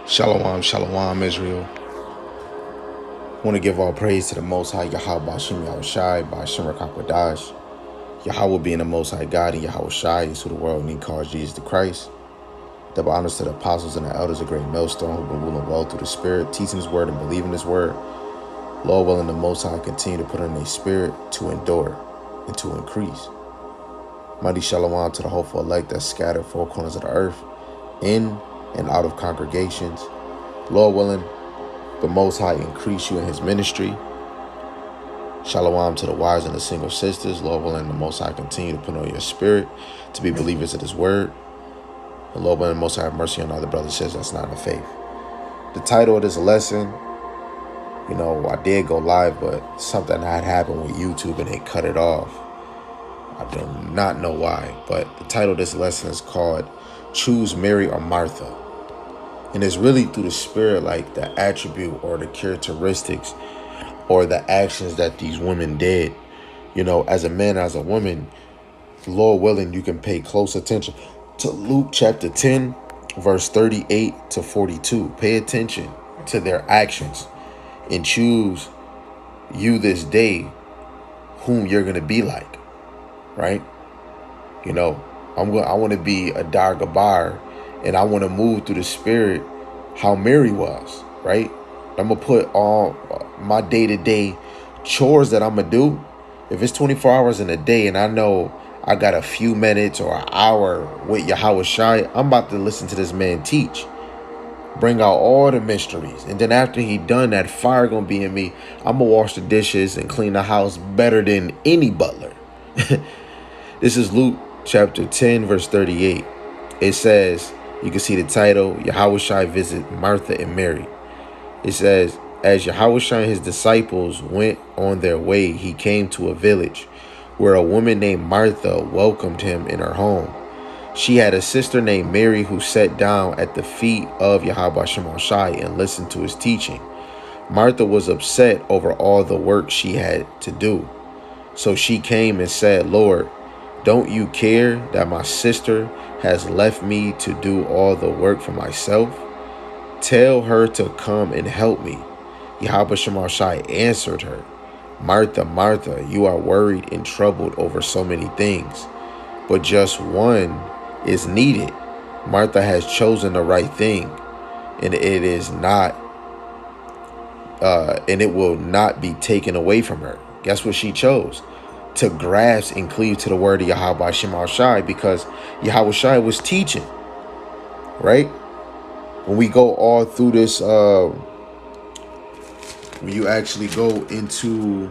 Shalom, shalom, Israel. I want to give all praise to the Most High Yahweh Bashim Yahushai by Shemar Kakwadash. Yahweh being the Most High God and Yahweh Shai is who the world need calls Jesus the Christ. Double honors to the apostles and the elders of Great Millstone who've been ruling well through the Spirit, teaching His word and believing His word. Lord willing, the Most High continue to put in their spirit to endure and to increase. Mighty shalom to the hopeful elect that scattered four corners of the earth, in and out of congregations. Lord willing, the Most High increase you in His ministry. Shalom to the wives and the single sisters. Lord willing, the Most High continue to put on your spirit to be believers of His word. And Lord willing, the Most High have mercy on other brothers and sisters that's not in the faith. The title of this lesson, I did go live, but something had happened with YouTube and they cut it off. I do not know why, but the title of this lesson is called Choose Mary or Martha. And it's really through the spirit, like the attribute or the characteristics or the actions that these women did. As a man, as a woman, Lord willing, you can pay close attention to Luke chapter 10, verse 38 to 42. Pay attention to their actions and choose you this day whom you're going to be like, right? I want to be a Dar Gabar, and I want to move through the spirit how Mary was, right? I'm going to put all my day-to-day chores that I'm going to do. If it's 24 hours in a day and I know I got a few minutes or an hour with Yahweh Shai, I'm about to listen to this man teach. Bring out all the mysteries. And then after he done, that fire going to be in me. I'm going to wash the dishes and clean the house better than any butler. This is Luke chapter 10, verse 38. It says, you can see the title, Yahweh Shai visit Martha and Mary. It says, as Yahweh Shai and his disciples went on their way, he came to a village where a woman named Martha welcomed him in her home. She had a sister named Mary who sat down at the feet of Yahweh Shai and listened to his teaching. Martha was upset over all the work she had to do. So she came and said, Lord, don't you care that my sister has left me to do all the work for myself? Tell her to come and help me. Yahweh Shai answered her, Martha, Martha, you are worried and troubled over so many things, but just one is needed. Martha has chosen the right thing, and it will not be taken away from her. Guess what she chose? To grasp and cleave to the word of Yahweh Shai, because Yahweh Shai was teaching, right? When we go all through this, when you actually go into,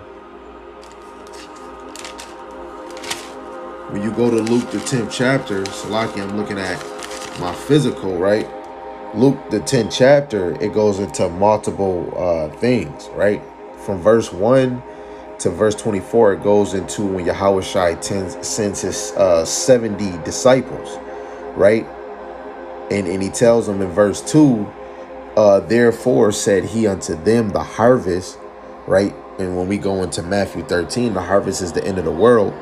when you go to Luke the 10th chapter, Salaki, I'm looking at my physical, right? Luke the 10th chapter, it goes into multiple things, right? From verse 1 to verse 24, it goes into when Yahweh Shai sends his 70 disciples, right? And he tells them in verse 2, therefore said he unto them, the harvest, right? And when we go into Matthew 13, the harvest is the end of the world,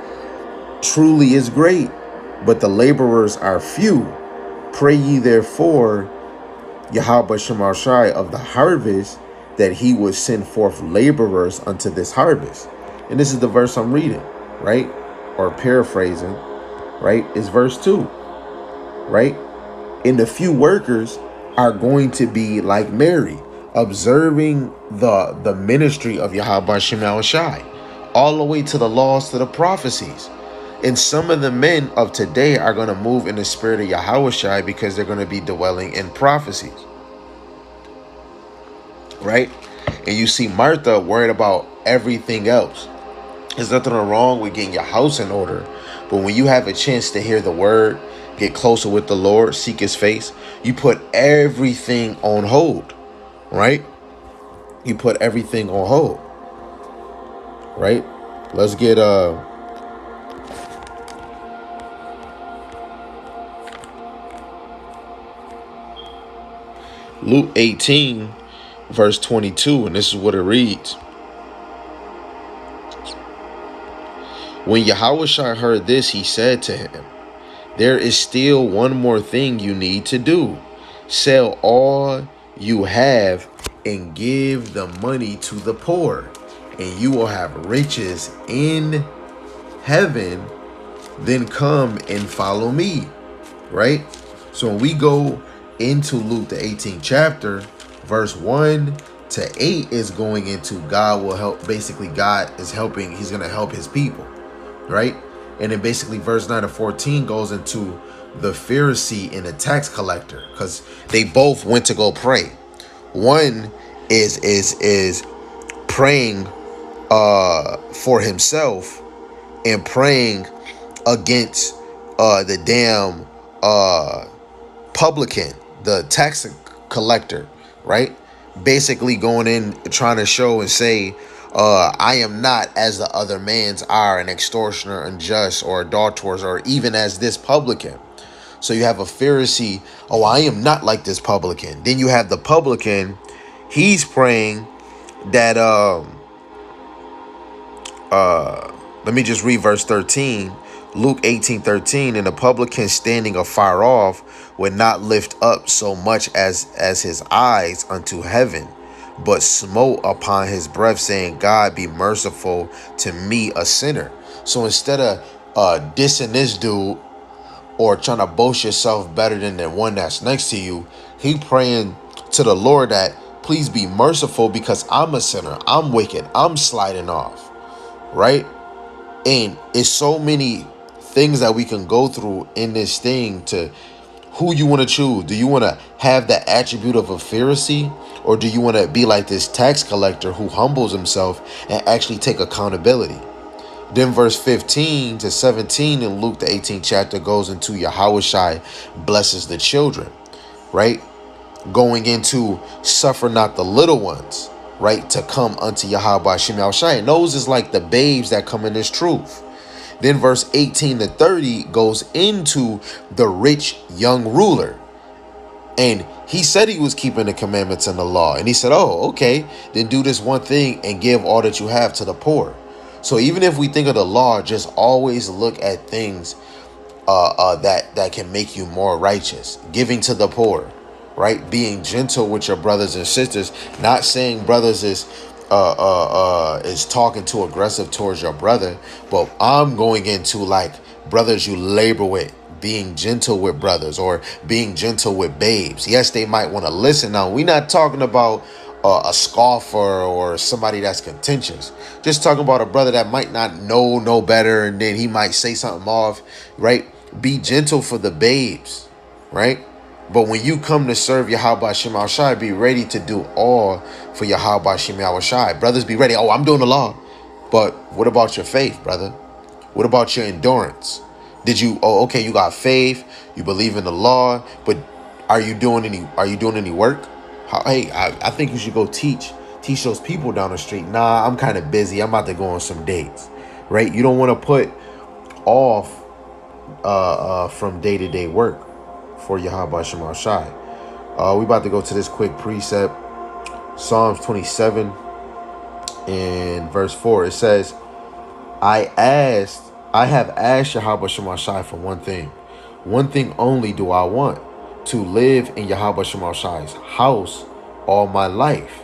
truly is great, but the laborers are few. Pray ye therefore Yahweh Shai of the harvest, that he would send forth laborers unto this harvest. And this is the verse I'm reading, right? Or paraphrasing, right? It's verse 2, right? And the few workers are going to be like Mary, observing the ministry of Yahweh Shai, all the way to the laws, to the prophecies. And some of the men of today are going to move in the spirit of Yahweh Shai because they're going to be dwelling in prophecies. Right? And you see Martha worried about everything else. There's nothing wrong with getting your house in order. But when you have a chance to hear the word, get closer with the Lord, seek his face, you put everything on hold. Right? You put everything on hold. Right? Let's get Luke 18 verse 22, and this is what it reads. When Yahweh Shai heard this, he said to him, there is still one more thing you need to do. Sell all you have and give the money to the poor, and you will have riches in heaven. Then come and follow me. Right? So when we go into Luke the 18th chapter, verse 1 to 8 is going into God will help. Basically, God is helping. He's going to help his people. Right? And then basically verse 9 to 14 goes into the Pharisee and the tax collector, because they both went to go pray. One is praying for himself and praying against the damn publican, the tax collector, right? Basically going in trying to show and say, I am not as the other mans are, an extortioner, unjust, or adulterers, or even as this publican. So you have a Pharisee, oh, I am not like this publican. Then you have the publican, he's praying that let me just read verse 13. Luke 18:13, and the publican standing afar off would not lift up so much as his eyes unto heaven, but smote upon his breath, saying, God be merciful to me, a sinner. So instead of dissing this dude or trying to boast yourself better than the one that's next to you, he praying to the Lord that please be merciful, because I'm a sinner, I'm wicked, I'm sliding off, right? And it's so many things that we can go through in this thing to who you want to choose. Do you want to have the attribute of a Pharisee, or do you want to be like this tax collector who humbles himself and actually take accountability? Then verse 15 to 17 in Luke the 18th chapter goes into Yahushua blesses the children, right? Going into suffer not the little ones, right, to come unto Yahweh Shem Yahushua. And those is like the babes that come in this truth. Then verse 18 to 30 goes into the rich young ruler. And he said he was keeping the commandments and the law. And he said, oh, okay, then do this one thing and give all that you have to the poor. So even if we think of the law, just always look at things that can make you more righteous. Giving to the poor, right? Being gentle with your brothers and sisters. Not saying brothers is talking too aggressive towards your brother, but I'm going into like brothers you labor with, being gentle with brothers or being gentle with babes. Yes, they might want to listen. Now, we're not talking about a scoffer or somebody that's contentious. Just talking about a brother that might not know no better, and then he might say something off, right? Be gentle for the babes, right? But when you come to serve Yahweh Shem Yahushai, be ready to do all for Yahweh Shem Yahushai. Brothers, be ready. Oh, I'm doing the law. But what about your faith, brother? What about your endurance? Did you, oh, okay, you got faith, you believe in the law, but are you doing any work? Hey, I think you should go teach those people down the street. Nah, I'm kind of busy. I'm about to go on some dates, right? You don't want to put off from day-to-day work for Yahweh Shem Yahushai. We about to go to this quick precept. Psalms 27 and verse 4. It says, I have asked Yahweh Shem Yahushai for one thing only do I want, to live in Yahweh Shem Yahushai's house all my life,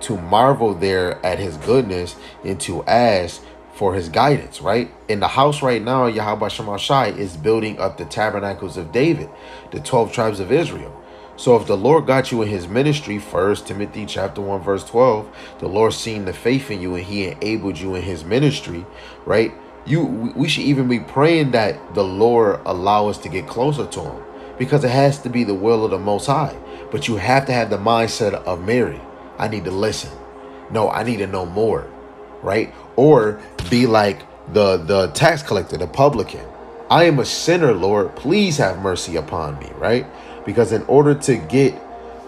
to marvel there at his goodness and to ask for his guidance, right? In the house right now, Yahweh Shem Yahushai is building up the tabernacles of David, the 12 tribes of Israel. So if the Lord got you in his ministry, 1 Timothy chapter 1, verse 12, the Lord seen the faith in you and he enabled you in his ministry, right? We should even be praying that the Lord allow us to get closer to him, because it has to be the will of the Most High. But you have to have the mindset of Mary. I need to listen. No, I need to know more, right? Or be like the tax collector, the publican. I am a sinner, Lord. Please have mercy upon me, right? Because in order to get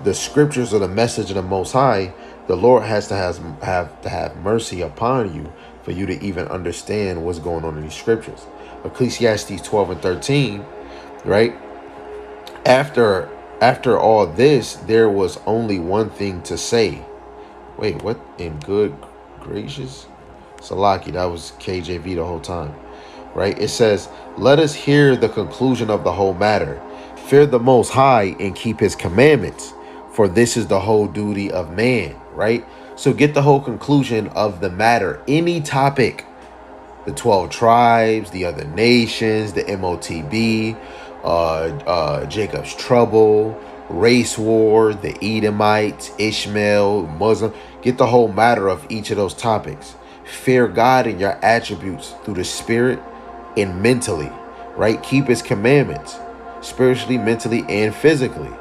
the scriptures or the message of the Most High, the Lord has to have mercy upon you for you to even understand what's going on in these scriptures. Ecclesiastes 12 and 13, right? After all this, there was only one thing to say. Wait, what in good gracious? Salaki, that was KJV the whole time, right? It says, let us hear the conclusion of the whole matter. Fear the Most High and keep his commandments, For this is the whole duty of man, right? So get the whole conclusion of the matter. Any topic, the 12 tribes, the other nations, the MOTB, Jacob's trouble, race war, the Edomites, Ishmael, Muslim. Get the whole matter of each of those topics. Fear God and your attributes through the spirit and mentally, right? Keep his commandments, spiritually, mentally, and physically.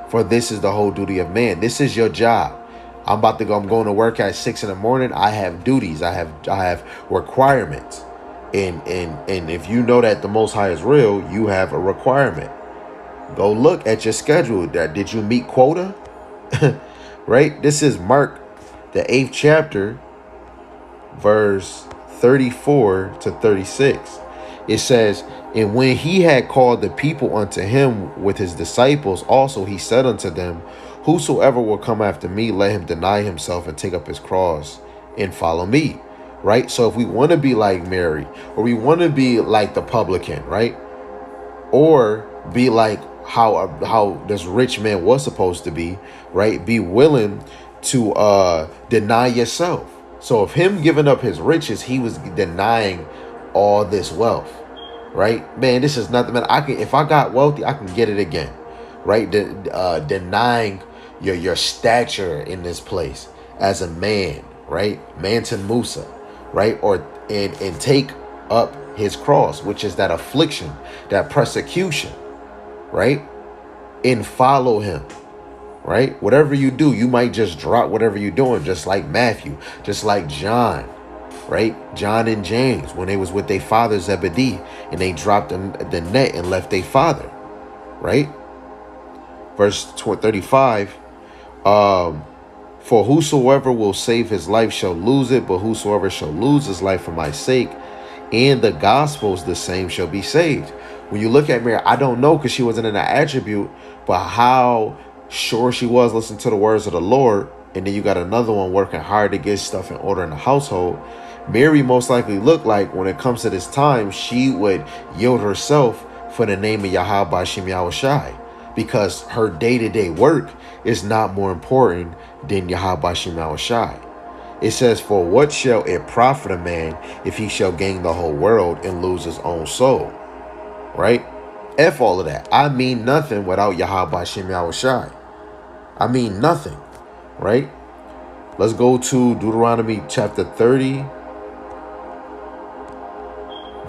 For this is the whole duty of man. This is your job. I'm going to work at 6 in the morning. I have duties. I have requirements. And if you know that the Most High is real, you have a requirement. Go look at your schedule. Did you meet quota? Right? This is Mark, the 8th chapter, verse 34 to 36. It says, and when he had called the people unto him with his disciples, also he said unto them, whosoever will come after me, let him deny himself and take up his cross and follow me. Right? So if we want to be like Mary, or we want to be like the publican, right? Or be like how this rich man was supposed to be, right? Be willing to deny yourself. So if him giving up his riches, he was denying all this wealth, right? Man, this is nothing, man. If I got wealthy, I can get it again, right? Denying your stature in this place as a man, right? Manton Musa, right? Or and take up his cross, which is that affliction, that persecution, right? And follow him, right? Whatever you do, you might just drop whatever you're doing, just like Matthew, just like John, right? John and James, when they was with their father Zebedee, and they dropped the net and left their father, right? Verse 35, for whosoever will save his life shall lose it, but whosoever shall lose his life for my sake and the gospel's, the same shall be saved. When you look at Mary, I don't know, because she wasn't in an attribute, but how sure she was listening to the words of the Lord. And then you got another one working hard to get stuff in order in the household. Mary most likely looked like, when it comes to this time, she would yield herself for the name of Yahweh Bashim Yahushai, because her day-to-day work is not more important than Yahweh Bashim Yahushai. It says, for what shall it profit a man if he shall gain the whole world and lose his own soul? Right? F all of that. I mean nothing without Yahweh Bashim Yahushai. I mean nothing. Right? Let's go to Deuteronomy chapter 30,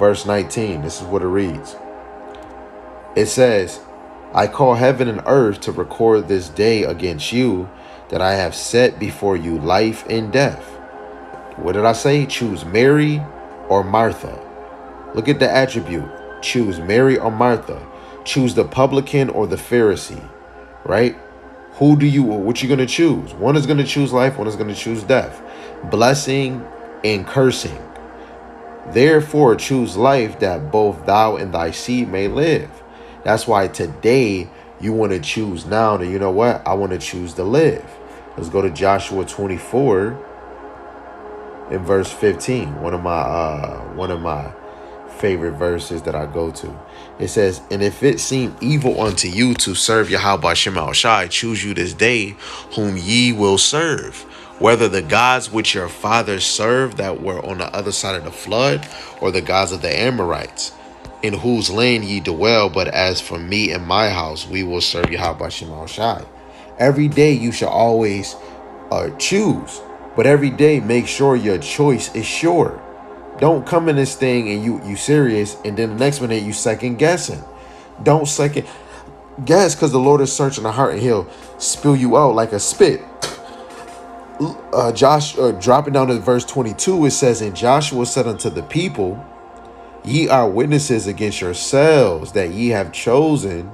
verse 19. This is what it reads. It says, I call heaven and earth to record this day against you, that I have set before you life and death. What did I say? Choose Mary or Martha. Look at the attribute. Choose Mary or Martha. Choose the publican or the Pharisee, right? What you going to choose? One is going to choose life. One is going to choose death. Blessing and cursing. Therefore, choose life, that both thou and thy seed may live. That's why today you want to choose now. And you know what? I want to choose to live. Let's go to Joshua 24 in verse 15. One of my favorite verses that I go to. It says, and if it seem evil unto you to serve Yahweh Shema Shai, choose you this day whom ye will serve, whether the gods which your fathers served that were on the other side of the flood, or the gods of the Amorites, in whose land ye dwell. But as for me and my house, we will serve Yahweh Shema Shai. Every day you shall always choose, but every day make sure your choice is sure. Don't come in this thing and you serious, and then the next minute you second guessing. Don't second guess, because the Lord is searching the heart and he'll spill you out like a spit. Dropping down to verse 22, it says, and Joshua said unto the people, ye are witnesses against yourselves that ye have chosen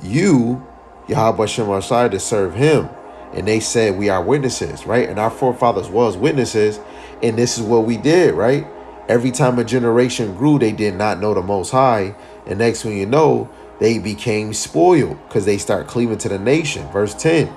you, Yahweh Shema Shai, to serve him. And they said, we are witnesses, right? And our forefathers was witnesses. And this is what we did, right? Every time a generation grew, they did not know the Most High. And next thing you know, they became spoiled because they start cleaving to the nation. Verse 10,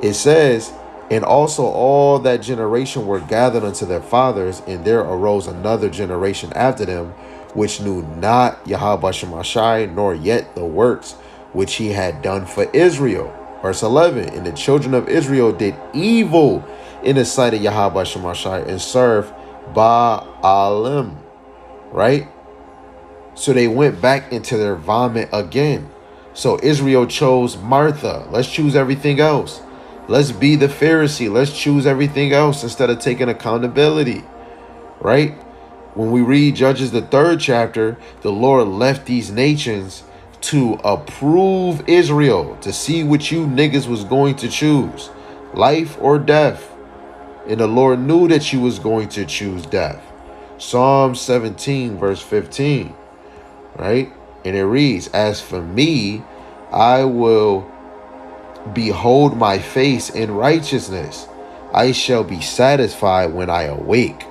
it says, and also all that generation were gathered unto their fathers, and there arose another generation after them, which knew not Yahweh Shema Shai, nor yet the works which he had done for Israel. Verse 11, and the children of Israel did evil in the sight of Yahweh Shemashai and served Baalim, right? So they went back into their vomit again. So Israel chose Martha. Let's choose everything else. Let's be the Pharisee. Let's choose everything else instead of taking accountability, right? When we read Judges, the 3rd chapter, the Lord left these nations to approve Israel, to see what you niggas was going to choose, life or death. And the Lord knew that you was going to choose death. Psalm 17, verse 15, right? And it reads, as for me, I will behold my face in righteousness. I shall be satisfied when I awake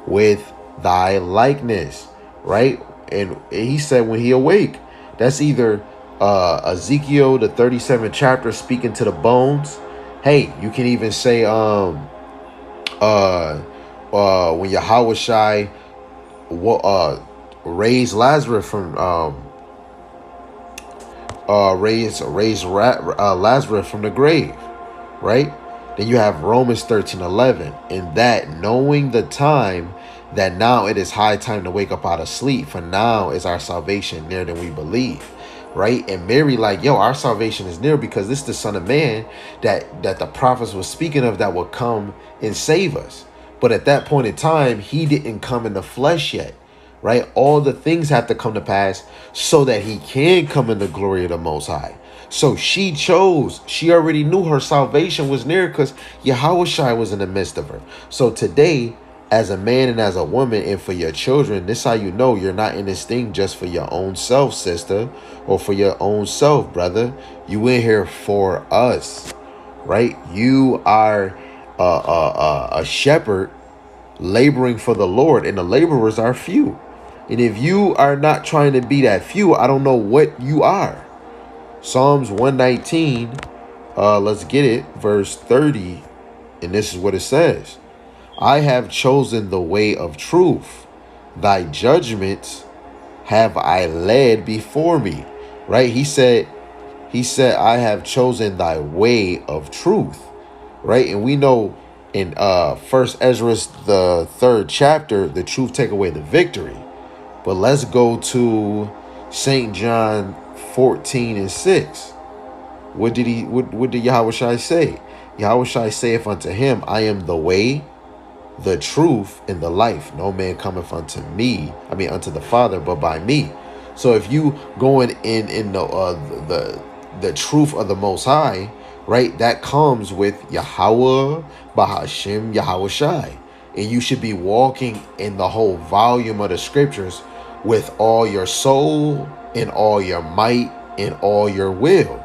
with thy likeness, right? And he said when he awake, that's either Ezekiel, the 37th chapter, speaking to the bones. Hey, you can even say when Yahweh Shai raised Lazarus from Lazarus from the grave, right? Then you have Romans 13:11, and that knowing the time, that now it is high time to wake up out of sleep, for now is our salvation nearer than we believe, right? And Mary like, yo, our salvation is near because this is the Son of Man that the prophets were speaking of that will come and save us. But at that point in time, he didn't come in the flesh yet, right? All the things have to come to pass so that he can come in the glory of the Most High. So she chose, she already knew her salvation was near because Yahweh Shai was in the midst of her. So today, as a man and as a woman and for your children, this is how you know you're not in this thing just for your own self, sister, or for your own self, brother. You in here for us, right? You are a shepherd laboring for the Lord, and the laborers are few. And if you are not trying to be that few, I don't know what you are. Psalms 119, let's get it, verse 30, and this is what it says. I have chosen the way of truth. Thy judgments have I led before me. Right? He said, I have chosen thy way of truth. Right? And we know in First Ezra, the 3rd chapter, the truth take away the victory. But let's go to St. John 14:6. What did Yahweh Shai say? Yahweh Shai saith unto him, I am the way, the truth, and the life. No man cometh unto me, unto the Father, but by me. So if you going in the truth of the Most High, right, that comes with Yahweh, Bahashim, Yahweh Shai. And you should be walking in the whole volume of the scriptures with all your soul and all your might and all your will.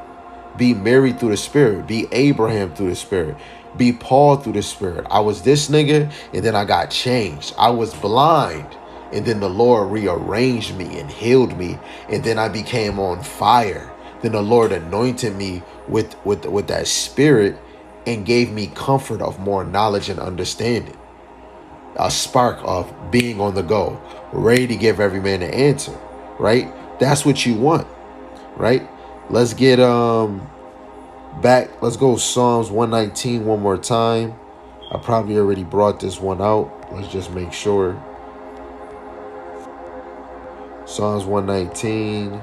Be Mary through the Spirit. Be Abraham through the Spirit. Be Paul through the Spirit. I was this nigga and then I got changed. I was blind and then the Lord rearranged me and healed me, and then I became on fire. Then the Lord anointed me with that spirit and gave me comfort of more knowledge and understanding. A spark of being on the go, ready to give every man an answer, right? That's what you want, right? Let's get back. Let's go Psalms 119 one more time. I probably already brought this one out. Let's just make sure. Psalms 119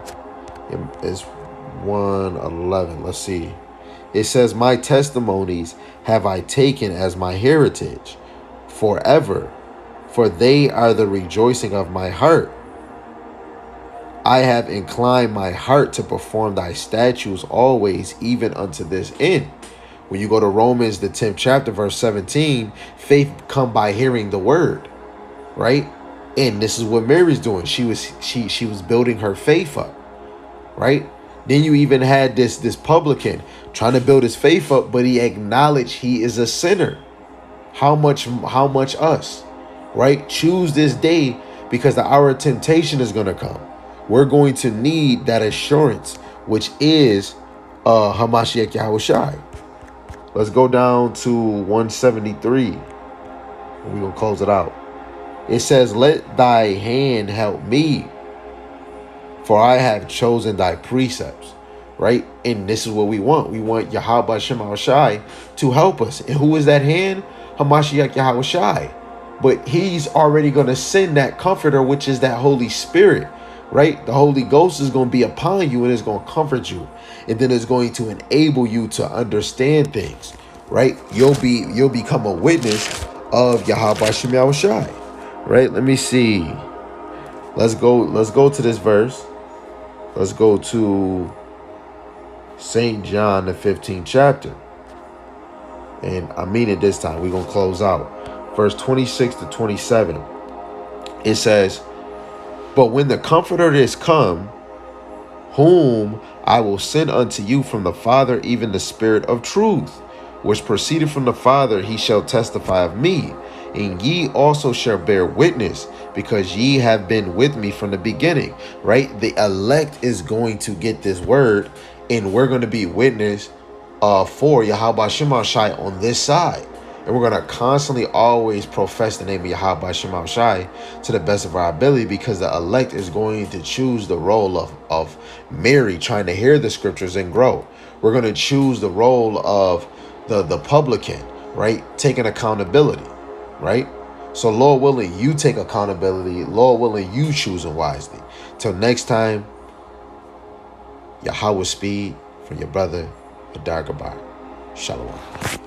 is 111. Let's see. It says, my testimonies have I taken as my heritage forever, for they are the rejoicing of my heart. I have inclined my heart to perform thy statutes always, even unto this end. When you go to Romans, the 10th chapter, verse 17, faith come by hearing the word, right? And this is what Mary's doing. She was building her faith up, right? Then you even had this publican trying to build his faith up, but he acknowledged he is a sinner. How much us, right? Choose this day, because the hour of temptation is going to come. We're going to need that assurance, which is Hamashiach Yahweh Shai. Let's go down to 173. We're going to close it out. It says, let thy hand help me, for I have chosen thy precepts. right? And this is what we want. We want Yahweh Shema Shai to help us. And who is that hand? Hamashiach Yahweh Shai. But he's already going to send that comforter, which is that Holy Spirit, right? The Holy Ghost is going to be upon you and it's going to comfort you. And then it's going to enable you to understand things, right? You'll become a witness of Yahweh Shema Shai, right? Let me see. Let's go to this verse. Let's go to St. John, the 15th chapter. And I mean it this time. We're going to close out. Verse 26 to 27. It says, but when the Comforter is come, whom I will send unto you from the Father, even the Spirit of truth, which proceeded from the Father, he shall testify of me. And ye also shall bear witness, because ye have been with me from the beginning. Right? The elect is going to get this word, and we're going to be witness for Yahweh Shema Shai on this side. And we're going to constantly always profess the name of Yahweh Shema Shai to the best of our ability, because the elect is going to choose the role of Mary, trying to hear the scriptures and grow. We're going to choose the role of the publican, right? Taking accountability, right? So Lord willing, you take accountability. Lord willing, you choosing wisely. Till next time, Yahweh speed for your brother, Adar Gabar. Shalom.